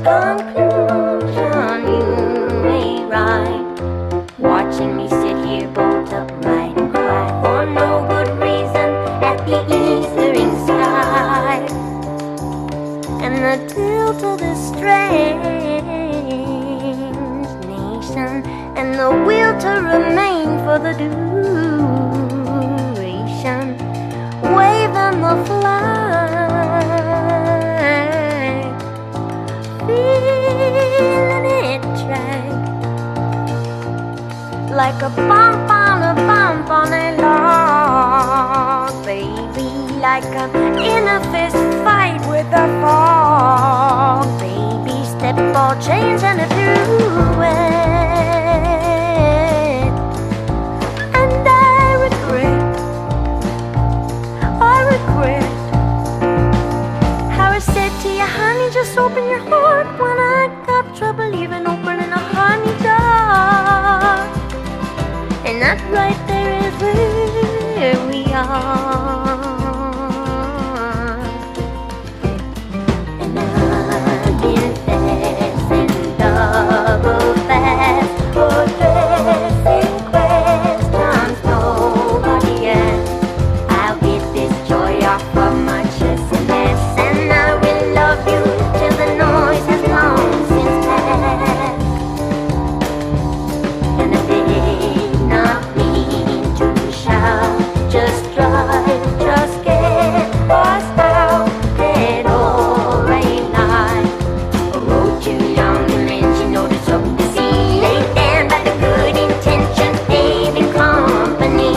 conclusion you may write, watching me sit here bolt upright and cry for no good reason at the eastering sky, and the tilt of this strange nation, and the will to remain for the duration, waving the flag, feeling it drag like a bump on a log, baby, like an inner fist fight with a fog, baby, step ball change and a duet, and I regret how I said to you, honey, just open your heart, when I got trouble even opening a honey jar. And that right there is where we are. And I've been fast and double fast, for dressing questions nobody asks. I'll get this joy off of my chest and mess, and I will love you till the noise has long since passed. And I did not mean to shout, just drive, just get lost out, dead or alive. A road too long to mention, notice of the sea, ain't there but the good intentions paving company.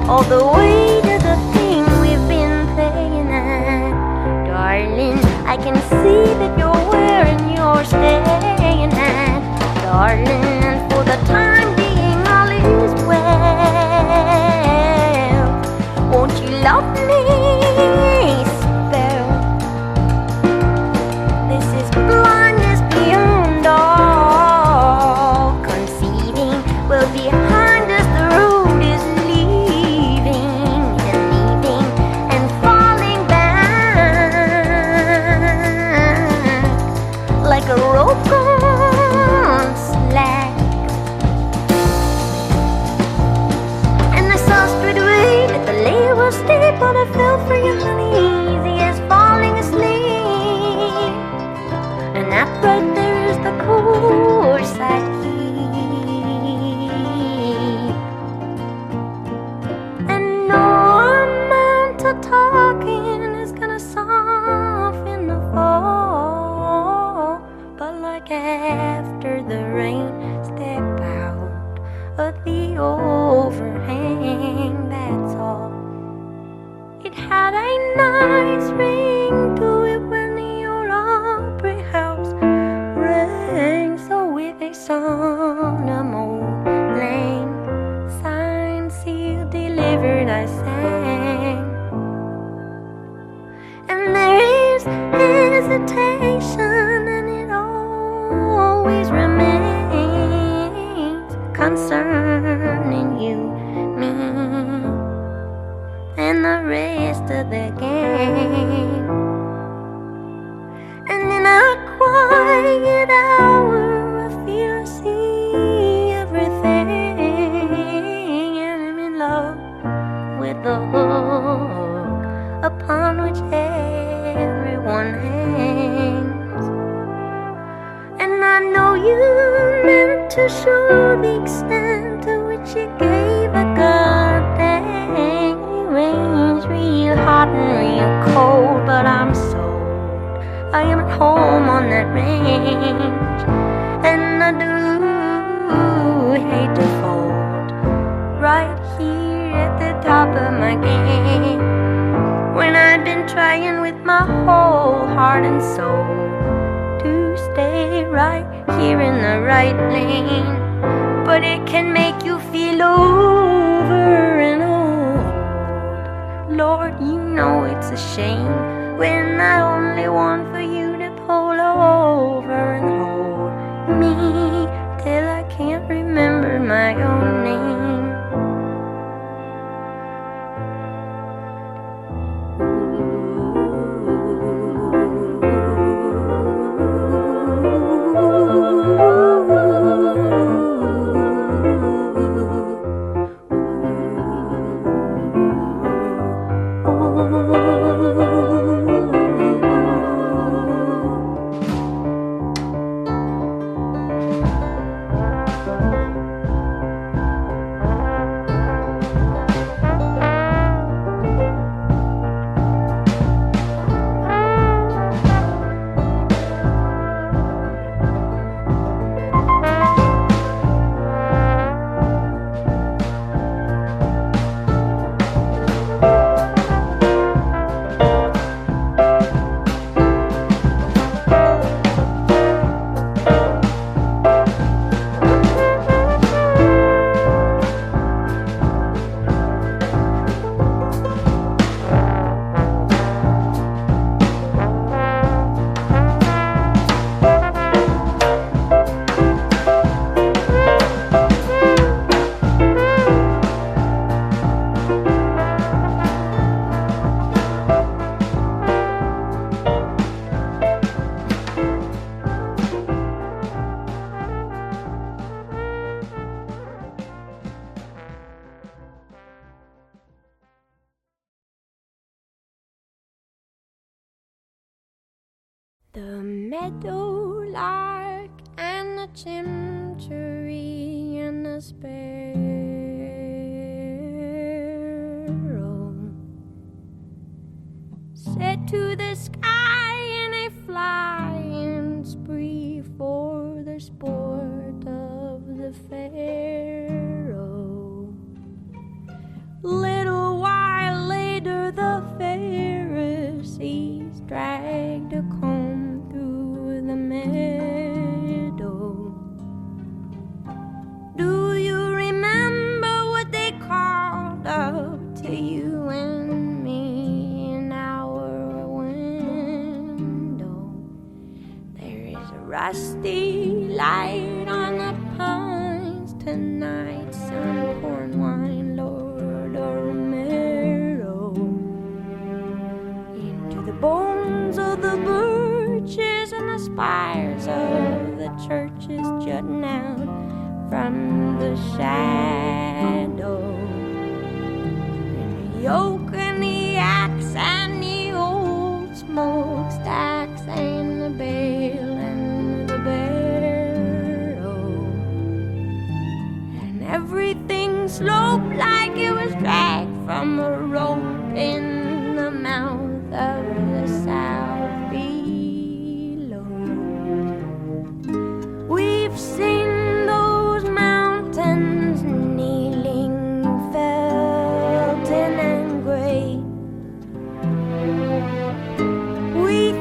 All the way to the thing we've been playing at, darling, I can see that you're wearing your staying at, darling, and for the time being all is well. Won't you love me, spell? This is blindness beyond all conceiving. Well, behind us the road is leaving and falling back like a rope on slack. And I saw straight away that the lay was steep, but I fell for you, honey, easy as falling asleep. And that right there is the course I keep. And no amount of talking is gonna soften the fall, but like after the rain, step out of the overhang, that's all. It had a nice ring to it when the old Opry House rang, so with a solemn lang, signed, sealed, delivered, I sang. And there is hesitation, and it always remains concerning you, me, and the rest of the gang. And in a quiet hour I feel I see everything, and I'm in love with the hook upon which everyone hangs. And I know you meant to show the extent to which you gave a goddamn. You range real hot and real cold, but I'm sold. I am at home on that range, and I do hate to fold right here at the top of my game, when I've been trying with my whole heart and soul to stay right here in the right lane. But it can make you feel over and old. Lord, you know it's a shame when I only want for you to pull over and hold me till I can't remember my own name. Ooh. The meadowlark and the chimchuree and the sparrow set to the sky in a flying spree for the sport of the pharaoh. Little while later the Pharisees dragged a comb through the meadow. Do you remember what they called up to you and me in our window? There is a rusty light on the pines tonight, some corn wine, Lord Romero. Into the bones of the birches and the spires of the churches jutting out from the shadow. And the yoke and the axe and the old smokestacks and the bale and the barrow. And everything sloped like it was dragged from a rope in the mouth of the south below. We've seen those mountains kneeling, felting and gray. We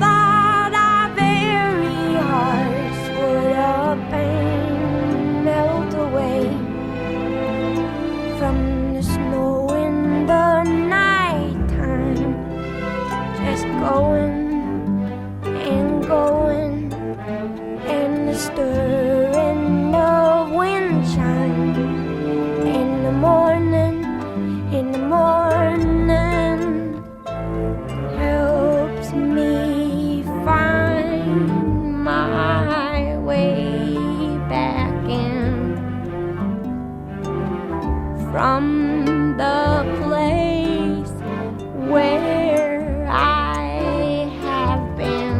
thought our very hearts would up and melt away from the snow in the nighttime, just going and going, and the stirring of wind chime in the morning, helps me find my way back in from the place where I have been.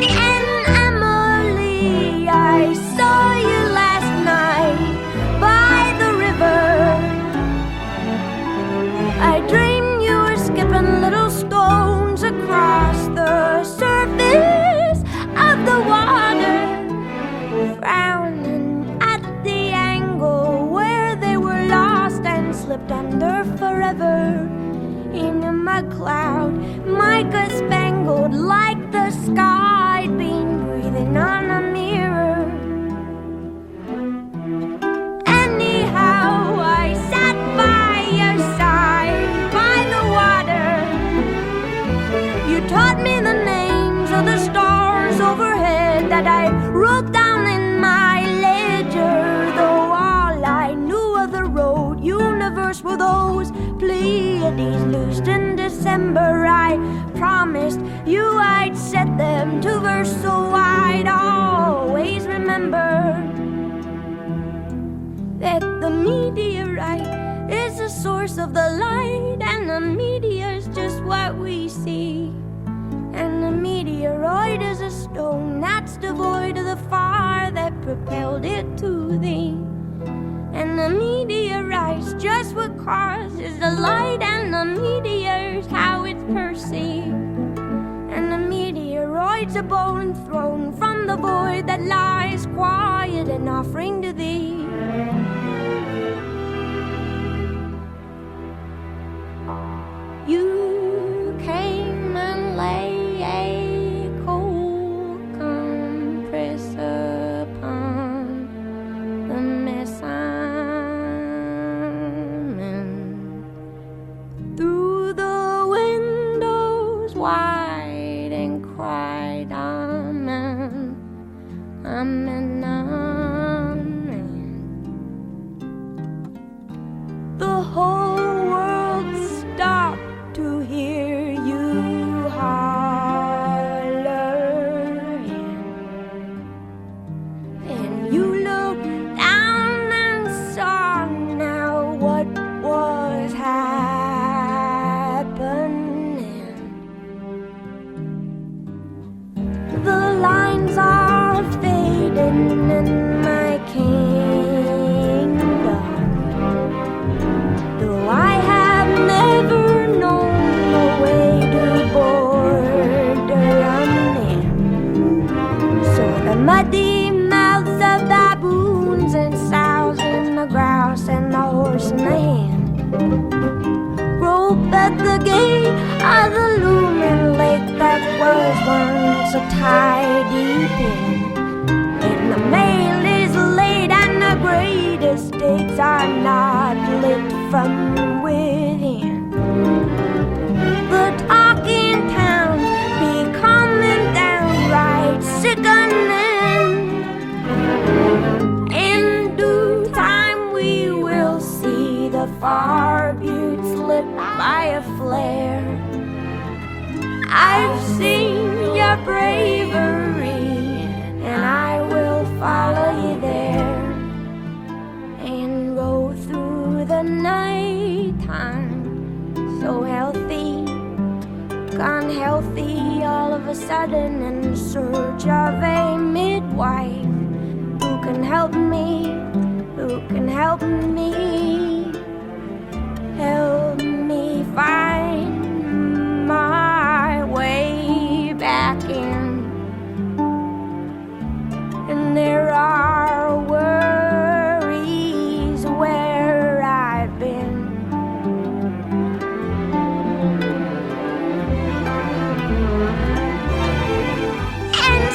And Emily, I saw you last night by the river. I dreamed you were skipping little stones across the surface of the water, frowning at the angle where they were lost and slipped under forever in a mud cloud, mica spangled like the sky been breathing on a mirror. Anyhow, I sat by your side by the water. You taught me the names of the stars overhead that I wrote down in my ledger, though all I knew of the road universe were those Pleiades loosed in December. I promised you I'd set them to verse, so I'd always remember that the meteorite is the source of the light, and the meteor's just what we see. And the meteoroid is a stone that's devoid of the fire that propelled it to thee. And the meteorite's just what causes the light, and the meteor's how it's perceived. And the meteoroid's a bone thrown from the void that lies quiet and offering to thee. You came and lay a cold compress upon the mess I'm in. Through the windows wide and cried, Amen, Amen, Amen. tie deep in. And the mail is late and the great estates are not lit from within. The talk in town becoming downright sickening. In due time we will see the far buttes lit by a flare. I've seen your bravery, and I will follow you there, and go through the night time so healthy, gone healthy all of a sudden, in search of a midwife who can help me, help me find my way back in. And there are worries where I've been. And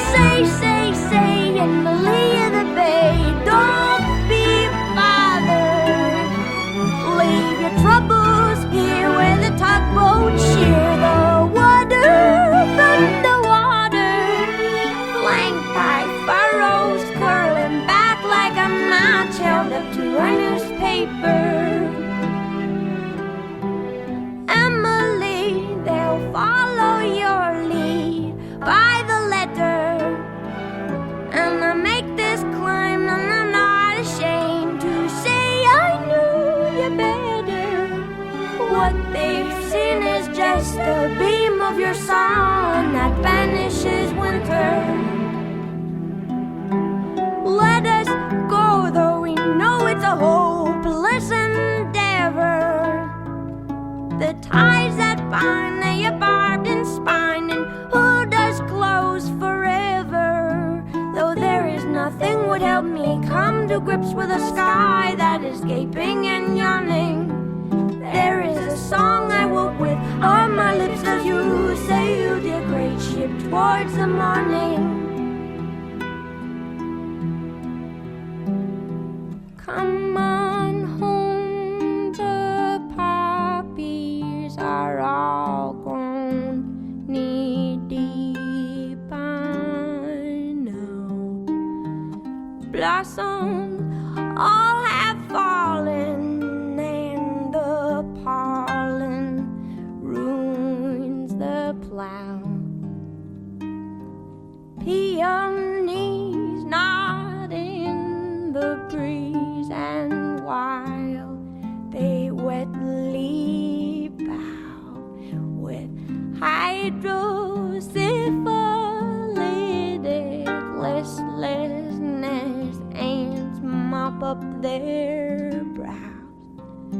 say, Emily of the Bay, don't be bothered. Leave your troubles here where the tugboats shear the water from the water, flanked by furrows curling back like a match held up to a newspaper. Emily, they'll follow your lead by the letter, and I make this climb, and I'm not ashamed to say I knew you better. What they've seen is just a beam of your sun that banishes winter. Let us go, though we know it's a hopeless endeavor. The ties that bind, they are barbed and spined, and who does close forever? Though there is nothing would help me come to grips with a sky that is gaping and yawning. There is a song I woke with on my lips as you sailed your great ship towards the morning. Come on home, the poppies are all grown knee-deep, I know. Blossoms all have fallen, and the pollen ruins the plow. Peonies nod in the breeze, and while they wetly bow with hydrosyphilitic listlessness, ants mop up their brows,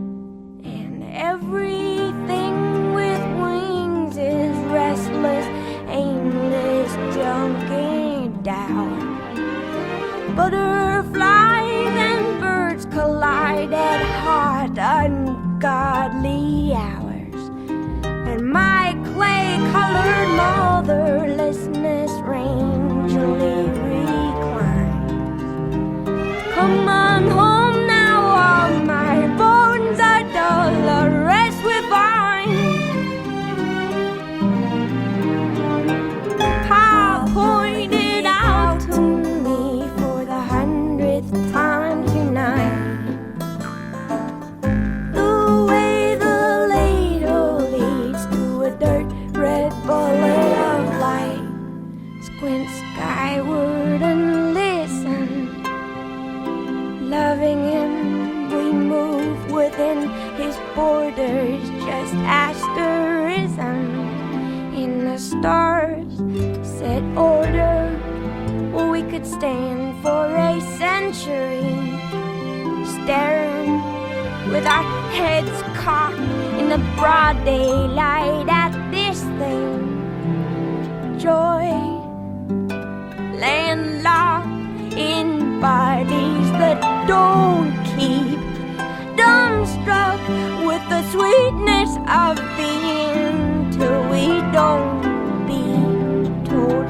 and everything with wings is restless, aimless, junking down. Butterflies and birds collide at hot, ungodly hours, and my clay-colored motherlessness rangely reclines. Come on home now, all my bones are dull, the rest we find. Pa pointed out to me for the 100th time tonight the way the ladle leads to a dirt red bullet of light. Squint skyward and listen. Loving him, we move within his borders, just asterism in the stars set order. Well, we could stand for a century, staring with our heads cocked in the broad daylight at this thing. Joy, landlocked in bodies that don't keep, dumbstruck with the sweetness of being till we don't be told.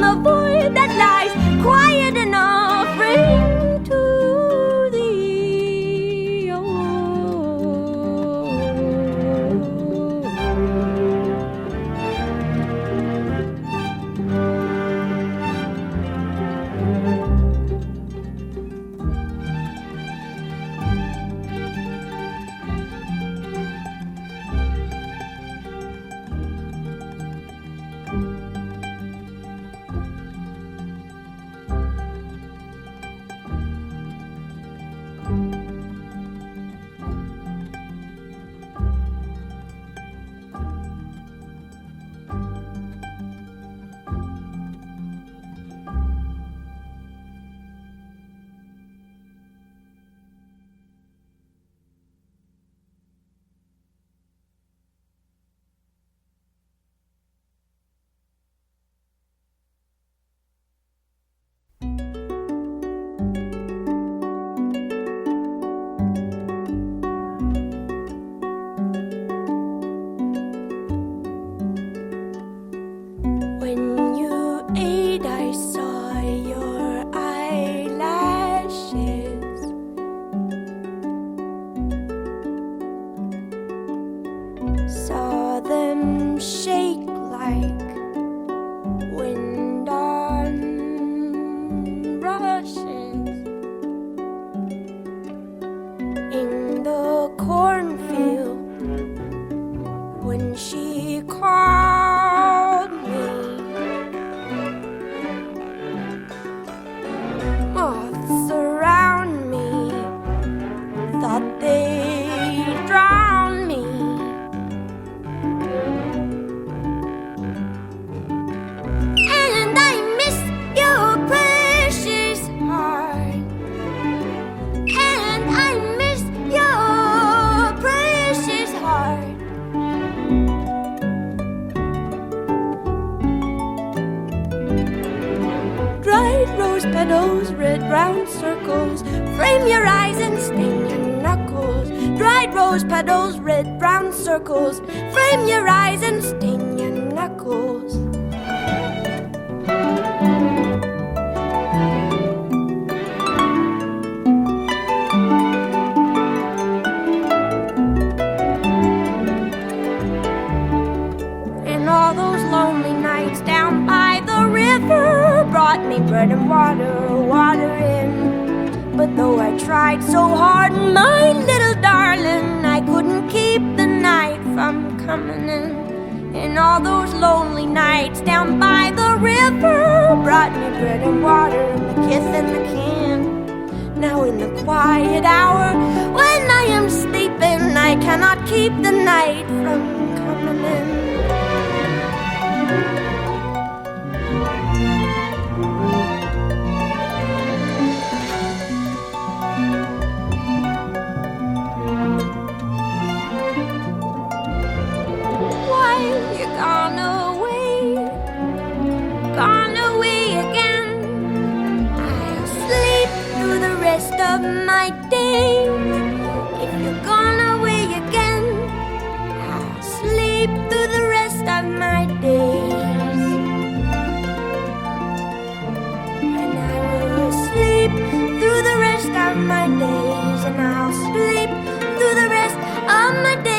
the void that lies quiet enough, ring to thee. Oh. Petals, red round circles, frame your eyes and sting your knuckles. Dried rose petals, red brown circles, frame your eyes and sting your knuckles. And all those lonely nights down by the river brought me bread and water in. But though I tried so hard, my little darling, I couldn't keep the night from coming in. And all those lonely nights down by the river brought me bread and water and the kiss and the can. Now in the quiet hour, when I am sleeping, I cannot keep the night from coming in. Gone away again. I'll sleep through the rest of my days. If you're gone away again, I'll sleep through the rest of my days. And I will sleep through the rest of my days. And I'll sleep through the rest of my days.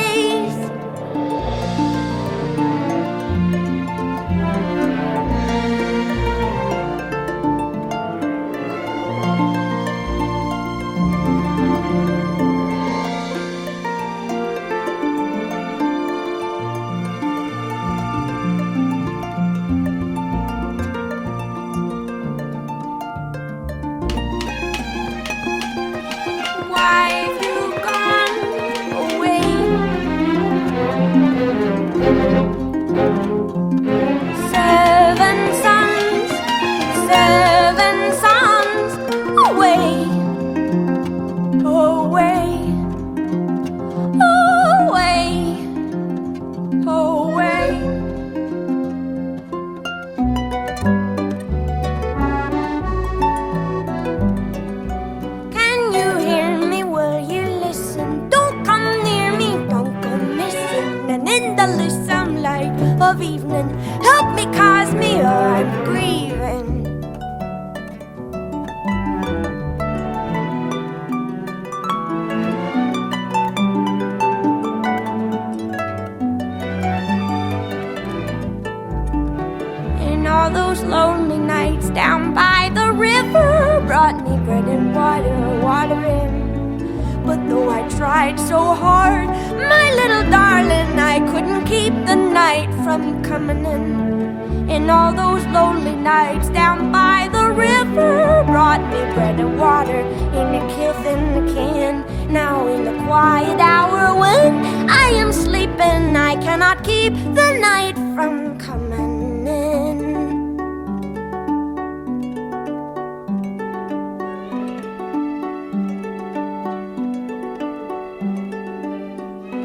tried so hard, my little darling, I couldn't keep the night from coming in. And all those lonely nights down by the river brought me bread and water in a kith in a can. Now in the quiet hour when I am sleeping, I cannot keep the night from coming in.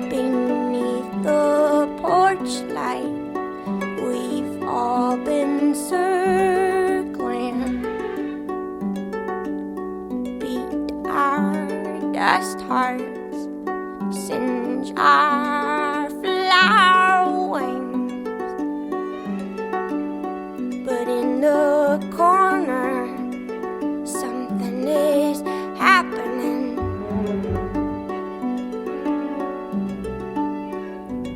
Beneath the porch light, we've all been circling, beat our dust hearts, singe our flower wings. But in the corner, something is happening.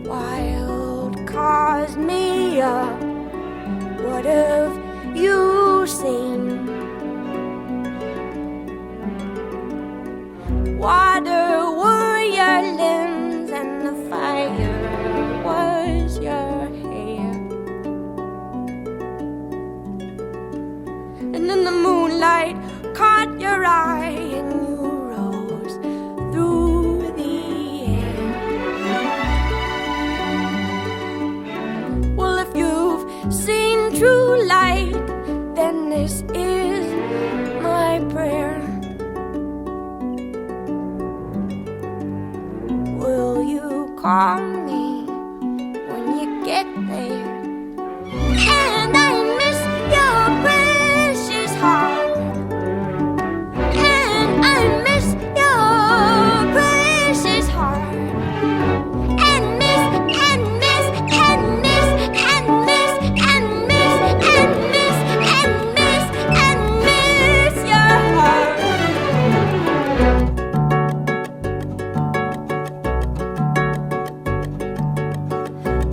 Wild cosmea, what have you seen? Water were your limbs and the fire was your hair. And then the moonlight caught your eye and you rose through the air. Well, if you've seen true light, then this is my prayer. Will you call me when you get there? And I miss your precious heart. And I miss your precious heart. And miss, and miss, and miss, and miss, and miss, and miss, and miss, and miss your heart.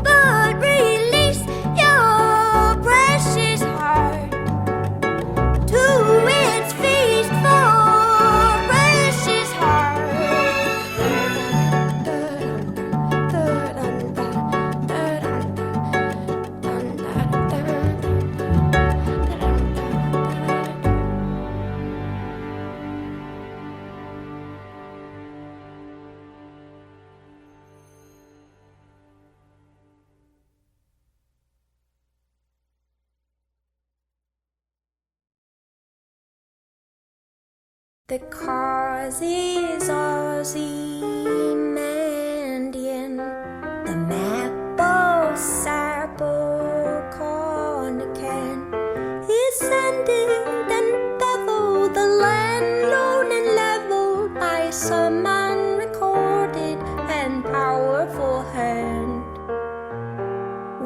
But release your precious heart to its feast for precious heart. The cause is Ozymandian, the map of Cyberconican is sending and beveled the land, lone and leveled by some unrecorded and powerful hand,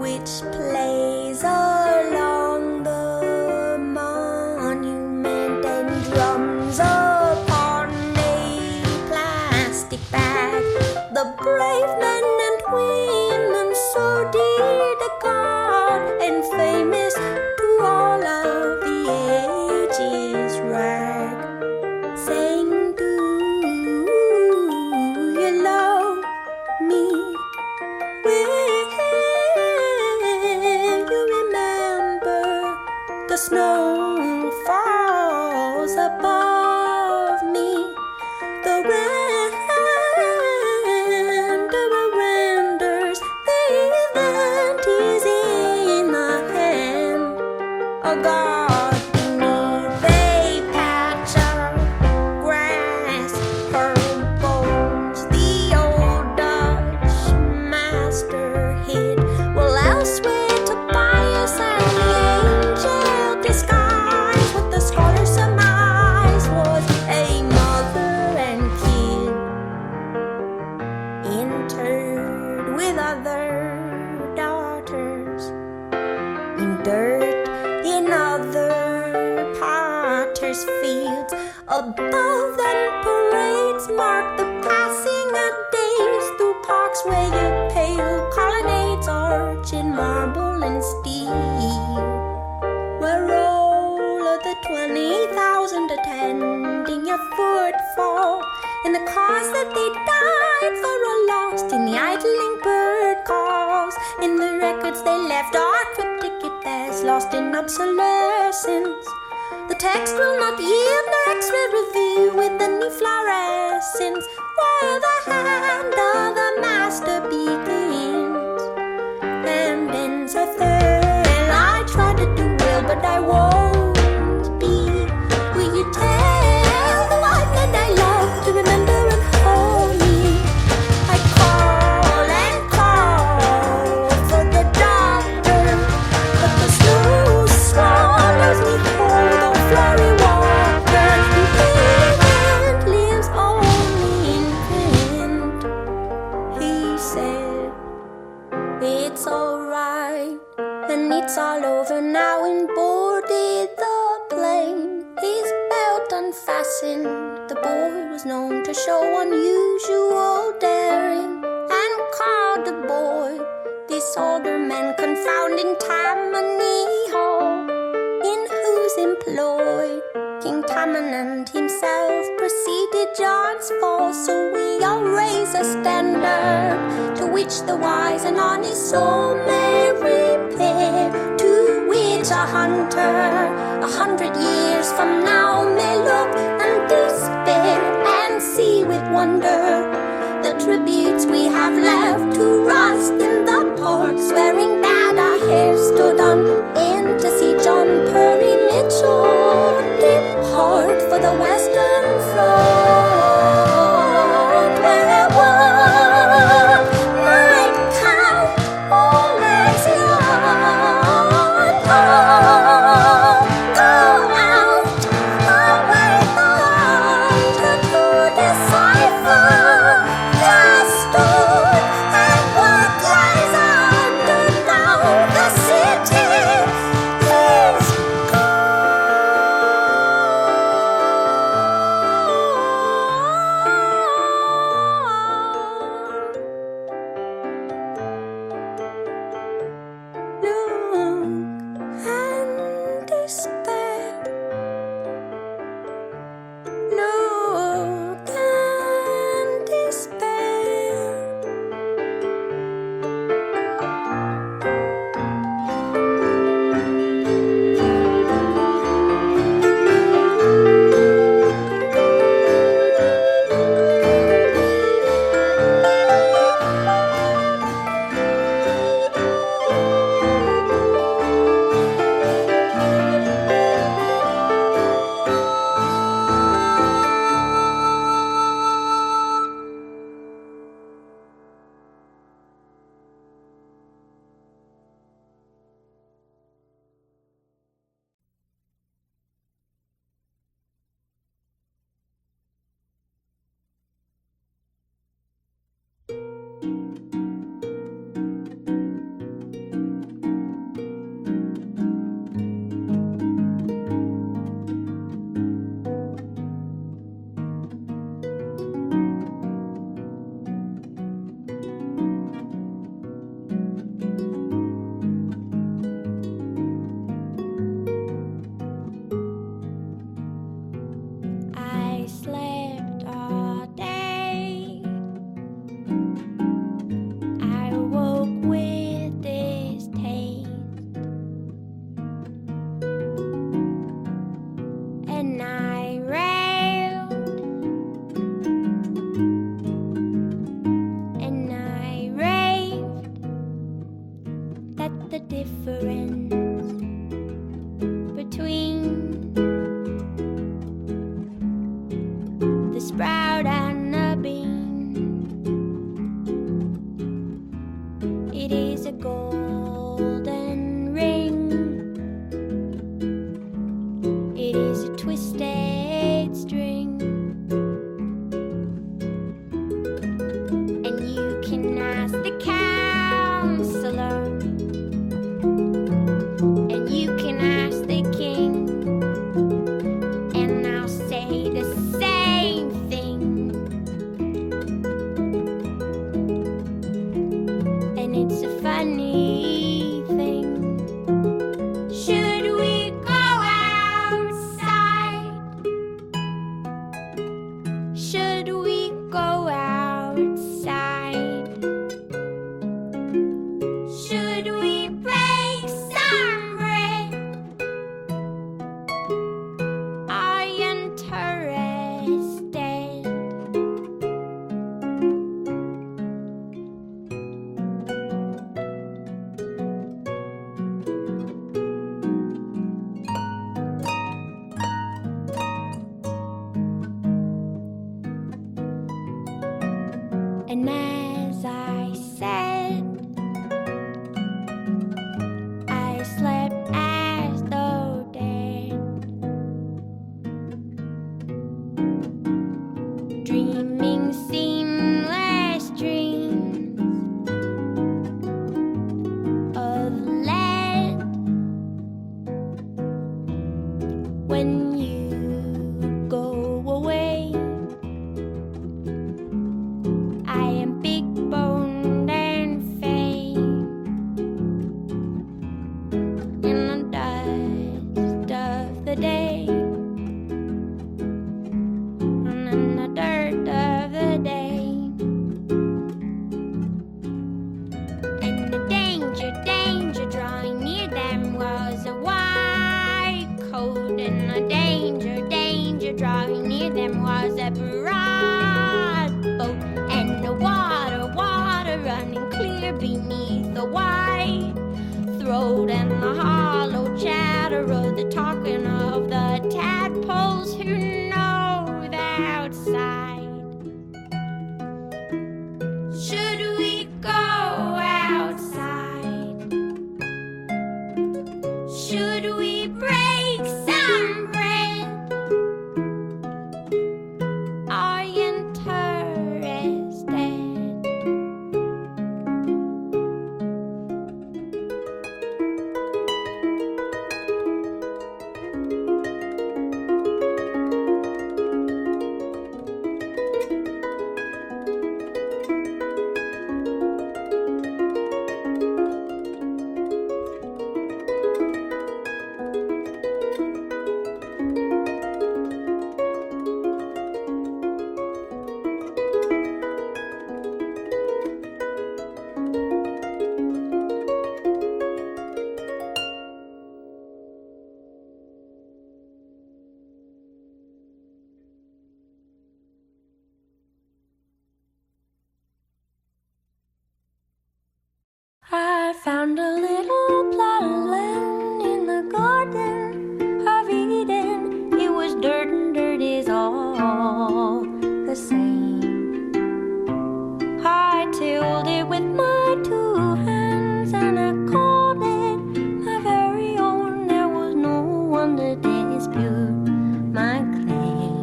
which plays along the monument and drums upon a plastic bag. The brave men and women so dear to God and famous to all of the ages rag, saying, do you love me? Will you remember the snow falls above me? The renderer renders, the event is in the hand of God beneath a patch of grass, her bones the old Dutch master hid. Well, elsewhere Tobias and the angel disguised with the scholar surmise was a mother and kid, interred with other daughters in dirt in other potters' fields. Above them parades mark the passing of days through parks where your pale colonnades arch in marble and steel, where all of the 20,000 attending your footfall in the cause that they died for are lost in the idling bird calls. In the records they left are cryptic at best, lost in obsolescence. The text will not yield no X-ray review with the new fluorescence, where the hand of the master begins and ends a third. I try to do well, but I won't be. Will you tell the one that I love to remember and hold me? I call and call for the doctor, but the snow swallows me whole. The flurry walker who lives only in print. He said, it's alright, and it's all over now, and boarded the plane. His belt unfastened, the boy was known to show unusual daring, and called the boy this older man, confounding Tammany Hall, in whose employ King Tammany himself preceded John's fall. So we all raise a standard to which the wise and honest soul may repair, to which a hunter 100 years from now may look and despair, and see with wonder the tributes we have left to rust in the port, swearing that our hair stood on end to see John Perry Mitchell depart for the Western Front, where one might count all as young. Go out, away the hunter to decipher the story and what lies under now. The city is gone. And as I said, I slept as though dead, dreaming seamless dreams of lead. When you go away, I am big boned and fake in the dust of the day, and in the dirt of the day. And the danger, danger drawing near them was a white coat, and the danger, danger drawing near them was a broad boat, and the water, water running clear beneath the white throat, and the hollow chatter of the talking of the tadpoles who know the outside. Should we go outside? Should we break some bread? Are you interested? I found a little plot of land in the garden of Eden. It was dirt and dirt is all the same. I tilled it with my 2 hands and I called it my very own. There was no one to dispute my claim.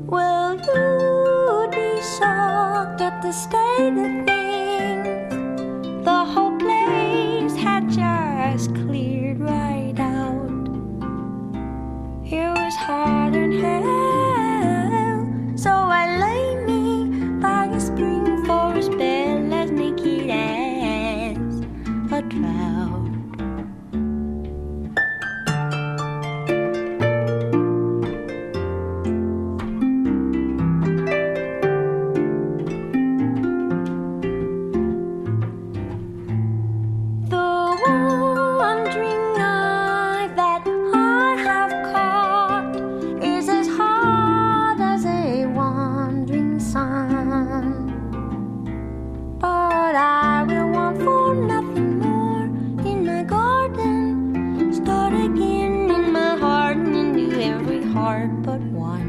Well, you'd be shocked at the state of things. The whole place had just cleared right out. It was hot and hell, so I lay me by a spring for a spell as naked as a drought. But one.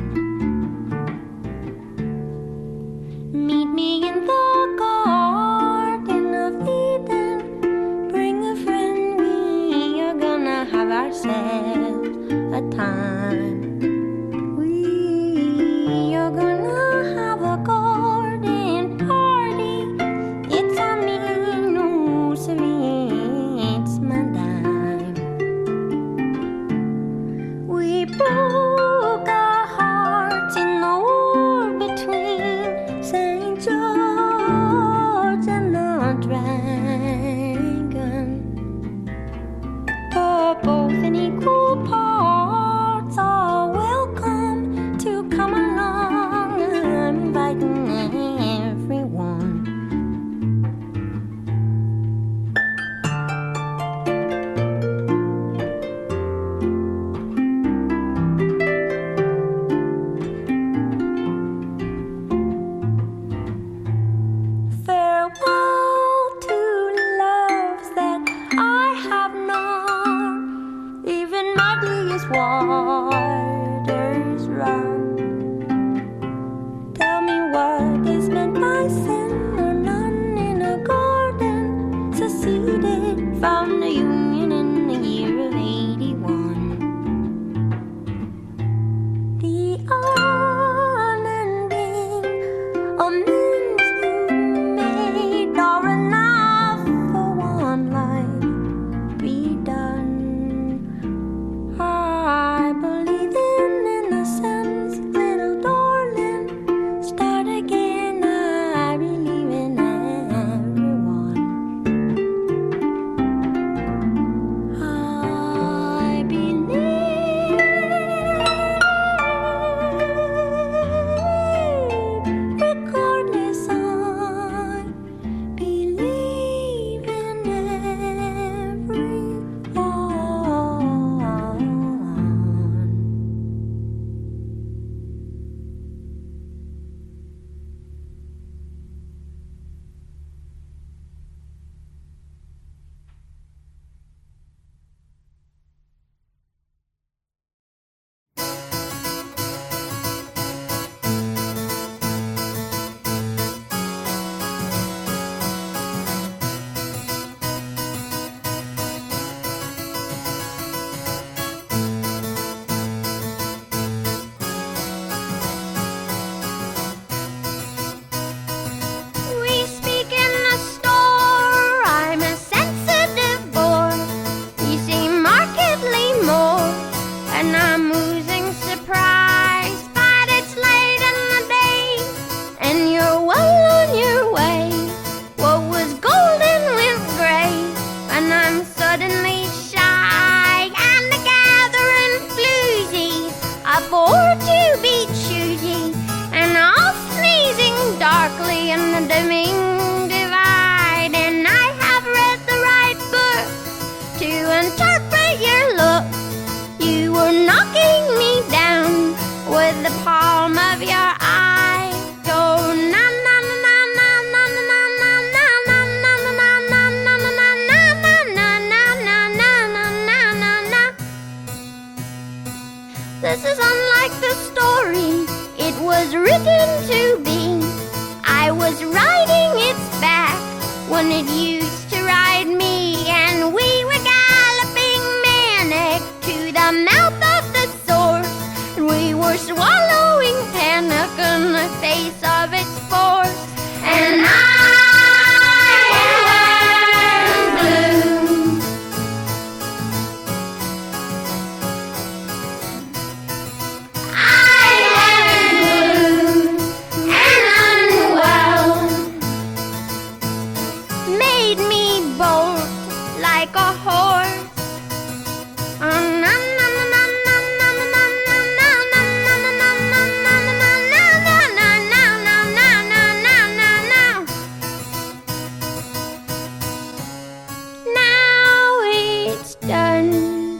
Meet me in the Garden of Eden. Bring a friend, we are gonna have ourselves a time. We are gonna have a garden party. It's a me, no, it's my dime. We broke our hearts in the war between St. John was riding its back when it used to ride me, and we were galloping manic to the mouth of the source, and we were swallowing panic in the face of its force. And I like a horse. Now it's done.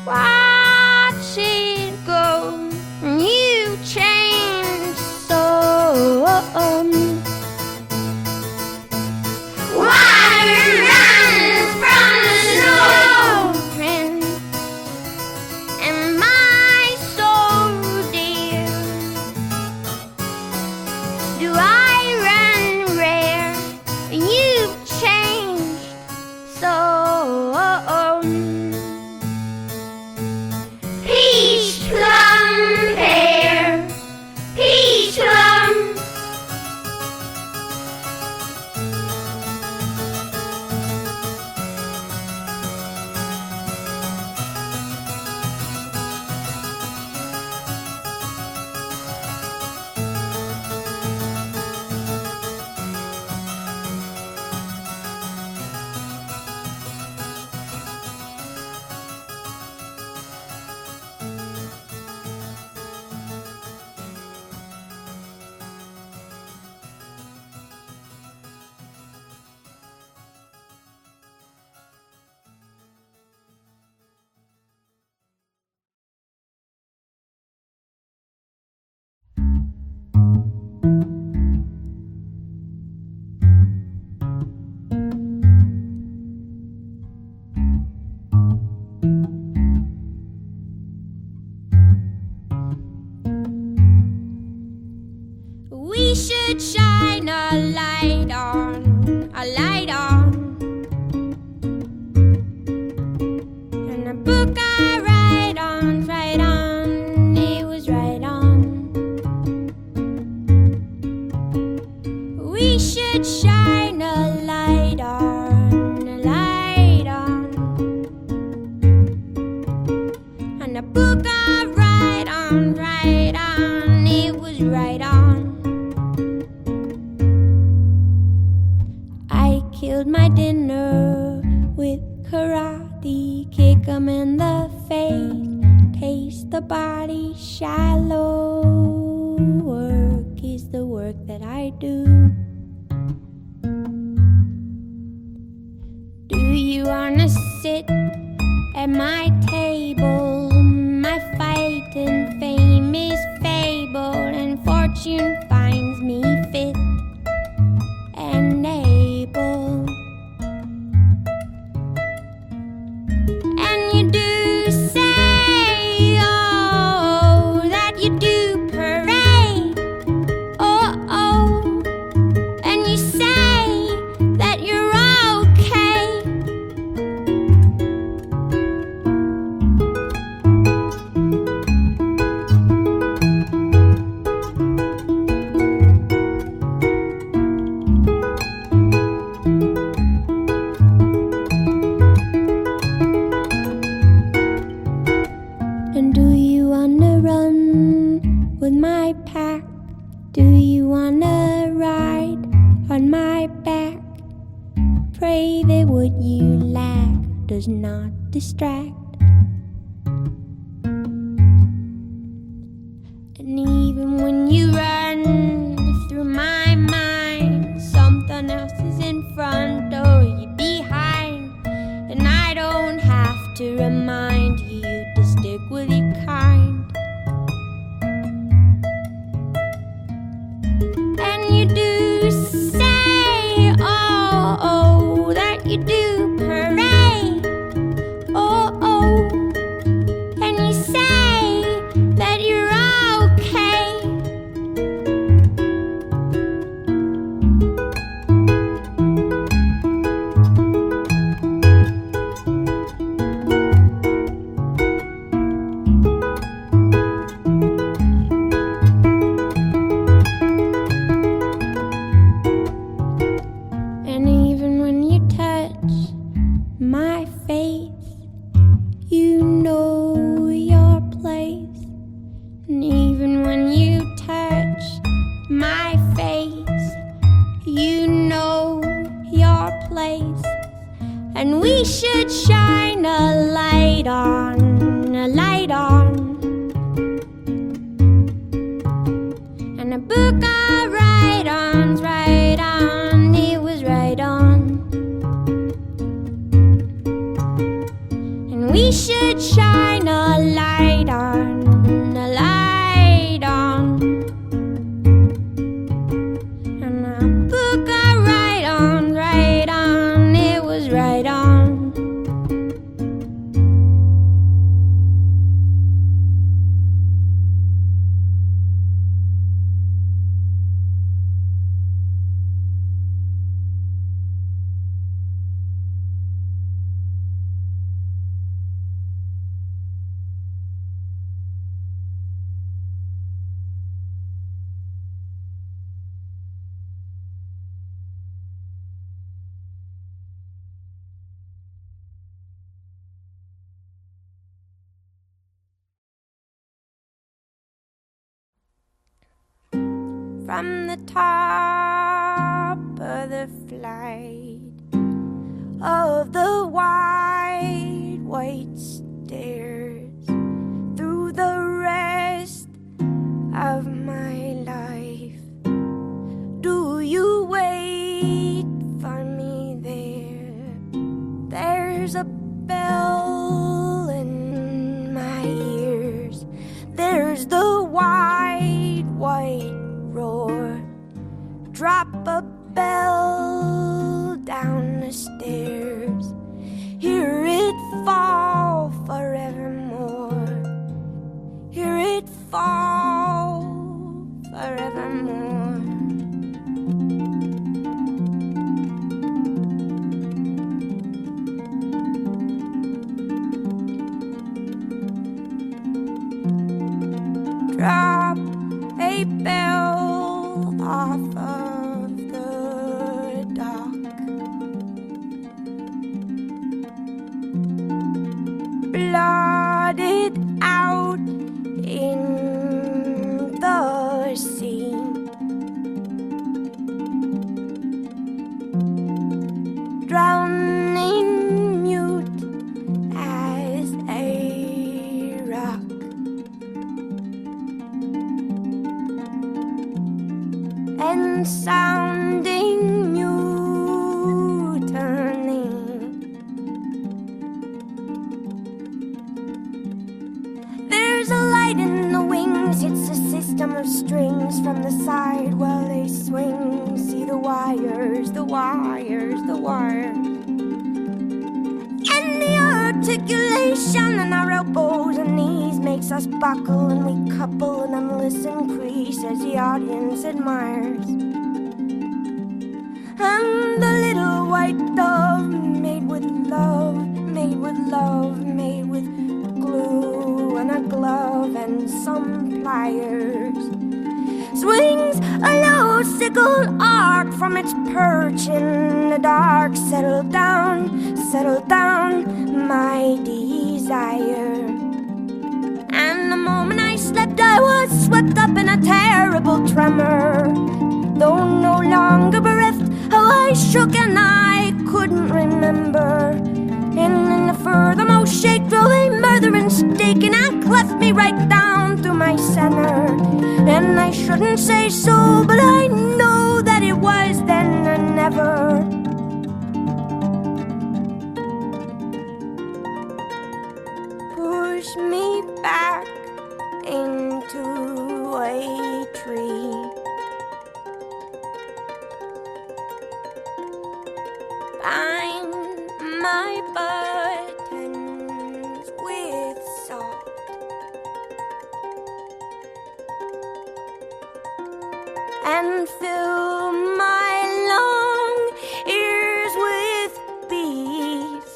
Watch it go. You changed so. We should shine a light on, and a book I write on, it was right on. We should shine a light on, and a book I write on, it was right on. Killed my dinner with karate, kick 'em in the face, taste the body shallow. Work is the work that I do. Do you wanna sit at my table? My fight and fame is fabled, and fortune finds me fit and able. And you do say, oh, that you do parade, oh, and you say that you're okay. With my pack, do you wanna ride on my back? Pray that what you lack does not distract. And even when you run through my mind, something else is in front or you behind, and I don't have to remind you to stick with your kind. You do say, oh, that you do parade, oh, we should shine a light on, a light on, and a book of write-ons, right on, it was right on. And we should shine a light on, a light on, and a book of write-ons, right on, it was right on. From the top of the flight of the wide white stairs, through the rest of my life, do you wait for me there? There's a bell in my ears, there's the wide white roar. Drop a bell down the stairs, hear it fall forevermore, hear it fall forevermore. Drop a bell off of the dock, blotted out in the sea. Drowning mute as a rock, and sounding mutiny. There's a light in the wings, it's a system of strings from the side while they swing. See the wires, the wires, the wires, and the articulation in our elbows and knees makes us buckle, and we couple an endless increase as the audience admires. And the little white dove, made with love, made with love, made with glue and a glove and some pliers, swings a low sickled arc from its perch in the dark. Settle down, my desire. And the moment I slept, I was swept up in a terrible tremor. Though no longer bereft, how I shook and I couldn't remember. And in the furthermost shake drove a murderous stake, and I cleft me right down through my center. And I shouldn't say so, but I know that it was then and never. Push me back into a tree, bind my buttons with salt, and fill my long ears with bees,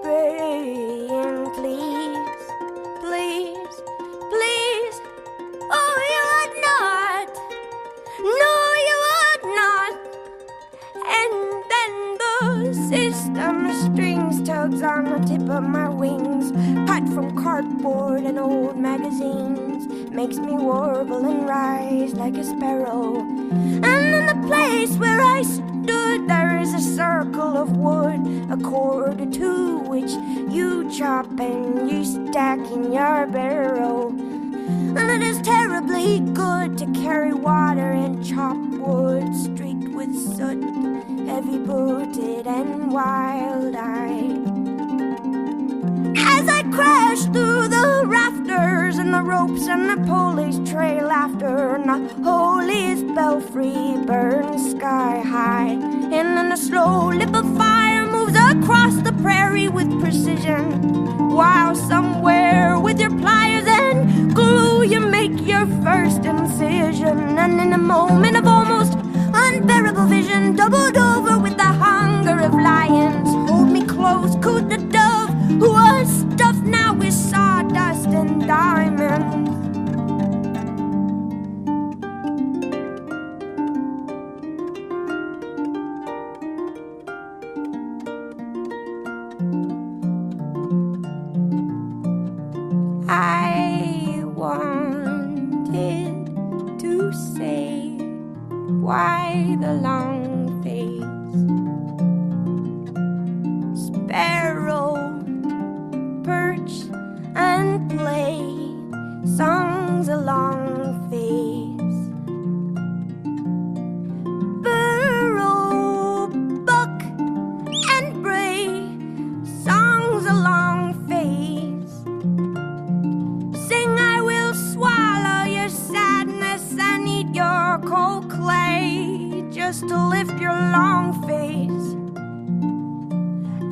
praying, please, please, please, oh, you would not, no, you would not. And then the system of strings tugs on the tip of my wings, cut from cardboard and old magazines, makes me warble and rise like a sparrow. And in the place where I understood there is a circle of wood, a cord or two which you chop and you stack in your barrow. And it is terribly good to carry water and chop wood streaked with soot, heavy-booted and wild-eyed. As I crash through the rafters and the ropes and the pulleys trail after, and the holiest belfry burns sky high, and then a slow lip of fire moves across the prairie with precision, while somewhere with your pliers and glue you make your first incision. And in a moment of almost unbearable vision, doubled over with the hunger of lions, hold me close, cooed the dove, who was stuffed now with sawdust and diamonds. I wanted to say, why the long face? Sparrow, perch and play songs along face. Burrow, buck and bray songs along face. Sing, I will swallow your sadness and eat your cold clay, just to lift your long face.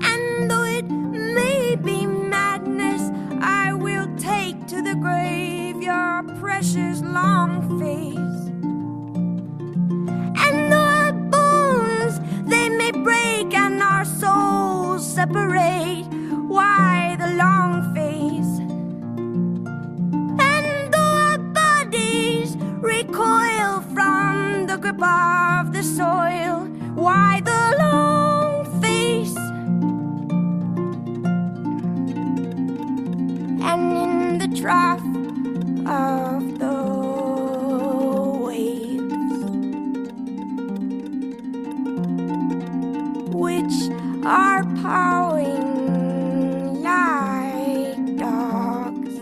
And though it may be madness, I will take to the grave your precious long face. And though our bones they may break and our souls separate, why the long face? And though our bodies recoil from the grip of the soil, why the long face? And in the trough of the waves, which are pawing like dogs,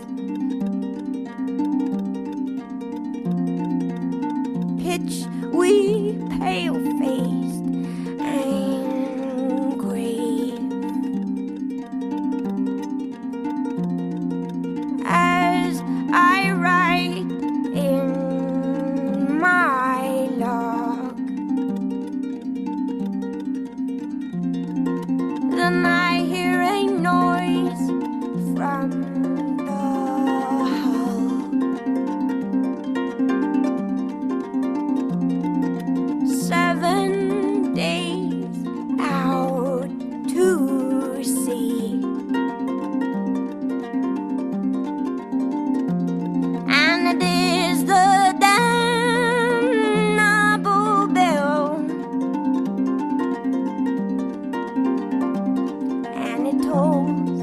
pitch we pale-faced and grave, as I write in my log. Then I hear a noise from the hull. 7 days out to sea, and it is the damnable bell, and it tolls.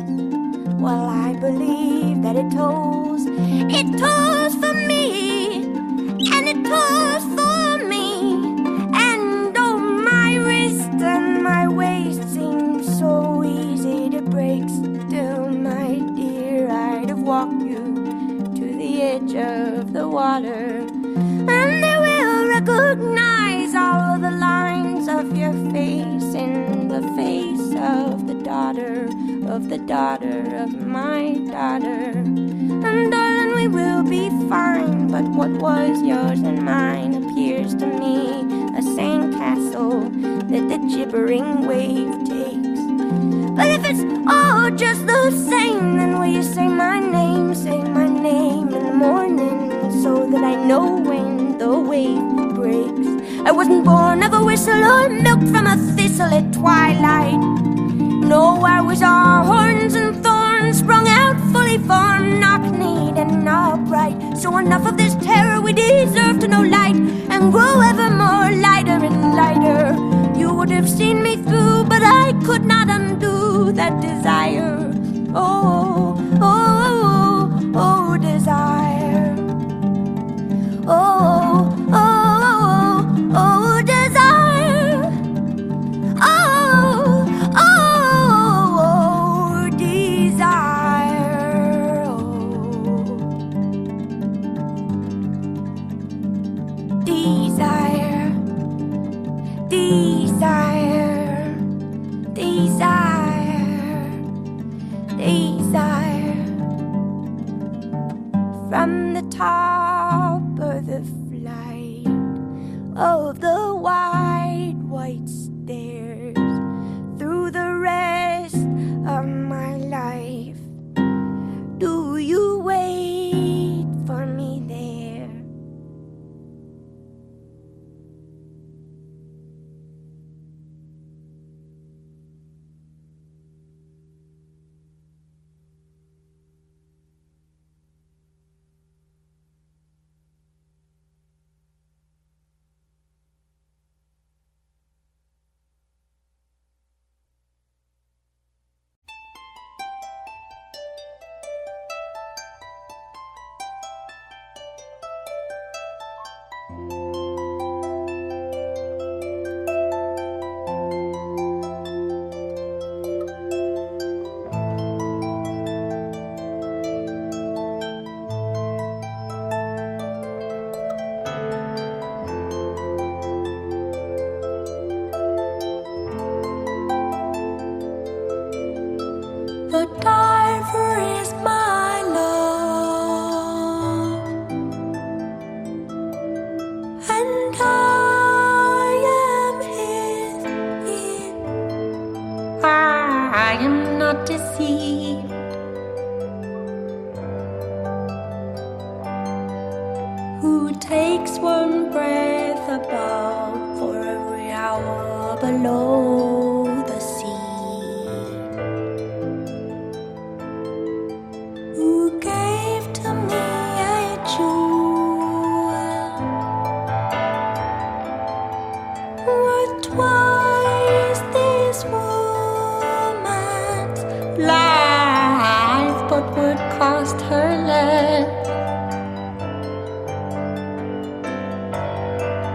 Well, I believe that it tolls. It tolls for me, and it tolls for me. And oh, my wrist and my waist seem so easy to break. Still, my dear, I'd have walked you to the edge of the water, and they will recognize all of the lines of your face in the face of the daughter of the daughter of my daughter. And darling, we will be fine, but what was yours and mine appears to me a sandcastle that the gibbering wave takes. But if it's all just the same, then will you say my name in the morning, so that I know when the wave breaks? I wasn't born of a whistle or milked from a thistle at twilight. No, I was all horns and thorns, sprung out fully formed, knock-kneed and upright. So enough of this terror, we deserve to know light, and grow ever more lighter and lighter. You would have seen me through, but I could not undo that desire. Oh, oh, oh, oh, desire. Oh, oh, oh, oh, desire. from the top of the flight of the wide white stairs through the rest of my life. Do you wait for me there? The diver is my love, and I am his ear. I am not deceived. Who takes one breath above for every hour below the sea? Who gave to me a jewel worth twice this woman's life, but would cost her less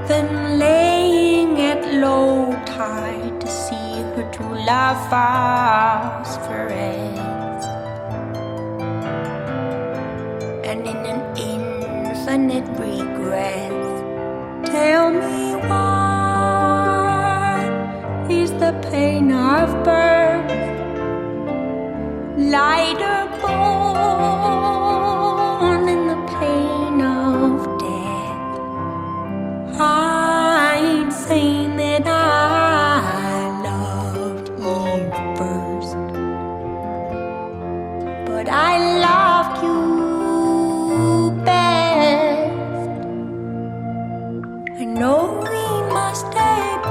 than laying at low tide to see her true love phosphoresce? And in an infinite regret, tell me what is the pain of birth, lighter born in the pain of death? I ain't saying that I loved Eve first, but I loved you best. I know we must abide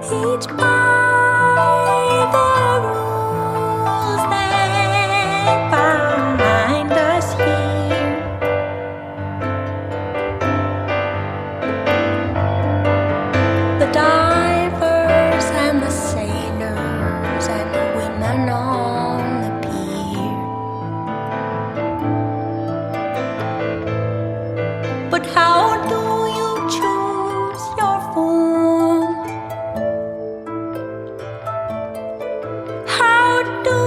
each by the rules that bind us here. The divers and the sailors and the women on the pier. But how do you choose your form? How do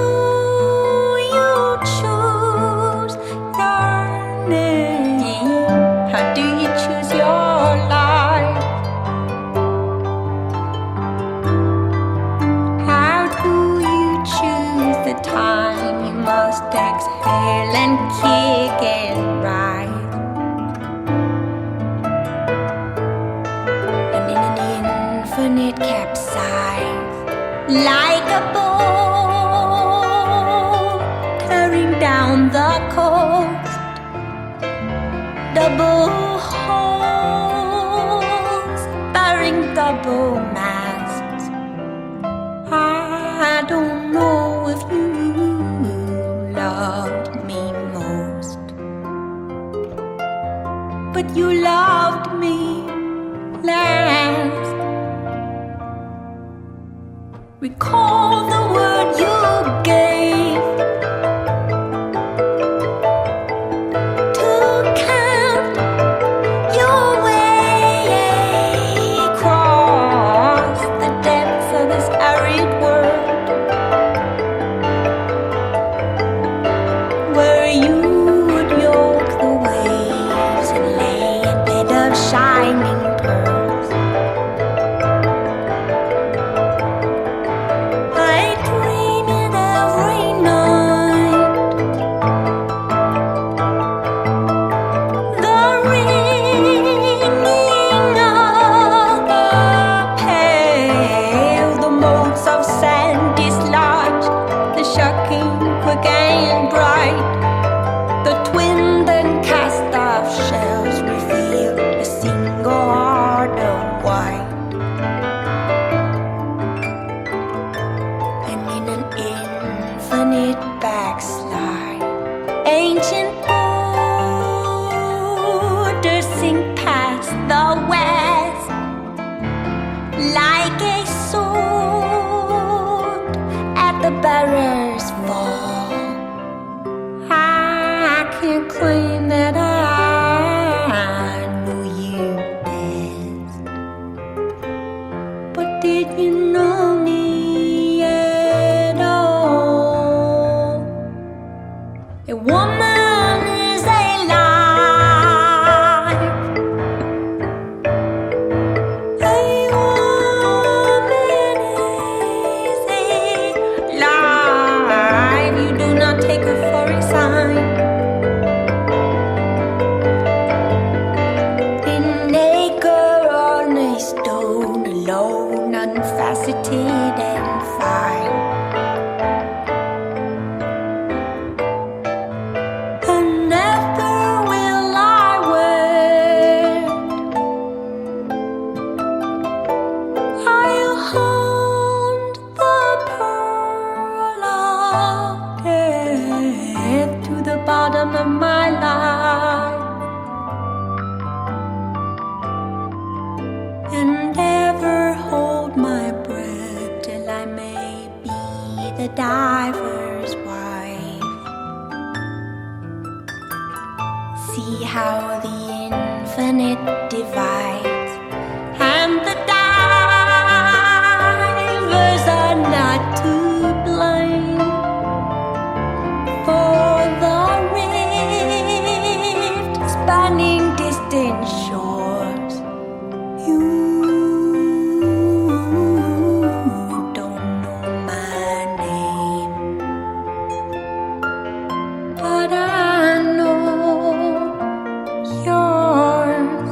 you choose your name? How do you choose your life? How do you choose the time you must exhale and kick it right? And in an infinite capsize, like a boat tearing down the coast, double holes, bearing double masts. I don't know if you loved me most, but you loved me last. Recall the word you gave to count your way across the depths of this arid world, where you would yoke the waves and lay in bed quick and bright. The twinned and cast off shells reveal a single heart of white. And in an infinite backslide, ancient borders sink past the west like a sword at the bearer's fall. I can't claim that I knew you best, but did you know me at all? A woman is alive. A woman is alive. You do not take her for a sign. An acre on a stone, alone, unfaceted and fine. And never will I wear. I'll hunt the pearl of death to the bottom of my life, and ever hold my breath till I may be the diver's wife. See how the infinite divides, and the divers are not to blame for the rift spanning distant shores. You don't know my name, but I know yours.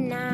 night.